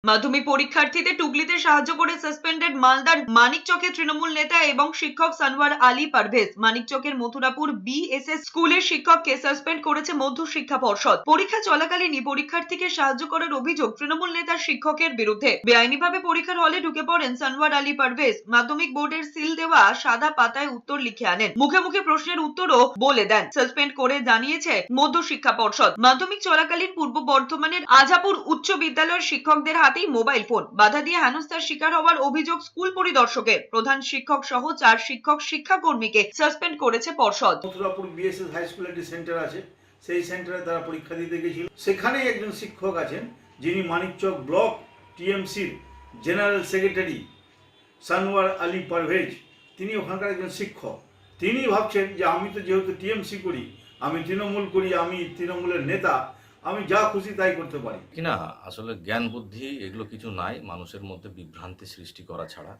মাধ্যমিক পরীক্ষার্থীদের টুকলিতে সাহায্য করে সাসপেন্ডেড মালদার মানিকচকের তৃণমূল নেতা এবং শিক্ষক সানওয়ার আলী পারভেজ। মানিকচকের মথুরাপুর বিএসএস স্কুলের শিক্ষককে সাসপেন্ড করেছে মধ্য শিক্ষা পর্ষদ। পরীক্ষা চলাকালীনই পরীক্ষার্থীকে সাহায্য করার অভিযোগ তৃণমূল নেতার শিক্ষকের বিরুদ্ধে। বেআইনিভাবে পরীক্ষার হলে ঢুকে পড়েন সানওয়ার আলী পারভেজ। মাধ্যমিক বোর্ডের সিল দেওয়া সাদা পাতায় উত্তর লিখে আনেন, মুখে মুখে প্রশ্নের উত্তরও বলে দেন। সাসপেন্ড করে জানিয়েছে মধ্য শিক্ষা পর্ষদ। মাধ্যমিক চলাকালীন পূর্ব বর্ধমানের আজাপুর উচ্চ বিদ্যালয়ের শিক্ষকদের হাতেই মোবাইল ফোন, বাধা দিয়ে হেনস্থার শিকার হওয়ার অভিযোগ স্কুল পরিদর্শকের। প্রধান শিক্ষক সহ 4 শিক্ষক শিক্ষাকর্মীকে সাসপেন্ড করেছে পর্ষদ। মথুরাপুর বিএসএস হাই স্কুলে একটি সেন্টার আছে, সেই সেন্টারে তারা পরীক্ষা দিতে গেছিল। সেখানেই একজন শিক্ষক আছেন যিনি মানিকচক ব্লক টিএমসির জেনারেল সেক্রেটারি সানওয়ার আলী পারভেজ। তিনি ওখানকার একজন শিক্ষক। তিনি ভাবছেন যে আমি তো যেহেতু টিএমসি করি, আমি তৃণমূল করি, আমি তৃণমূলের নেতা, আমি যা খুশি তাই করতে পারি কিনা। আসলে জ্ঞান বুদ্ধি এগুলো কিছু নাই, মানুষের মধ্যে বিভ্রান্তি সৃষ্টি করা ছাড়া।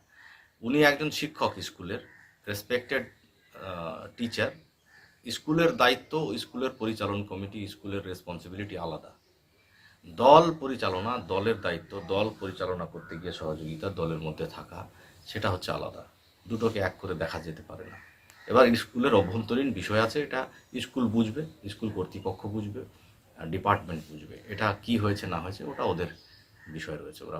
উনি একজন শিক্ষক, স্কুলের রেসপেক্টেড টিচার। স্কুলের দায়িত্ব, স্কুলের পরিচালন কমিটি, স্কুলের রেসপন্সিবিলিটি আলাদা। দল পরিচালনা, দলের দায়িত্ব, দল পরিচালনা করতে গিয়ে সহযোগিতা, দলের মধ্যে থাকা, সেটা হচ্ছে আলাদা। দুটোকে এক করে দেখা যেতে পারে না। এবার স্কুলের অভ্যন্তরীণ বিষয় আছে, এটা স্কুল বুঝবে, স্কুল কর্তৃপক্ষ বুঝবে, ডিপার্টমেন্ট বুঝবে। এটা কি হয়েছে না হয়েছে ওটা ওদের বিষয় রয়েছে, ওরা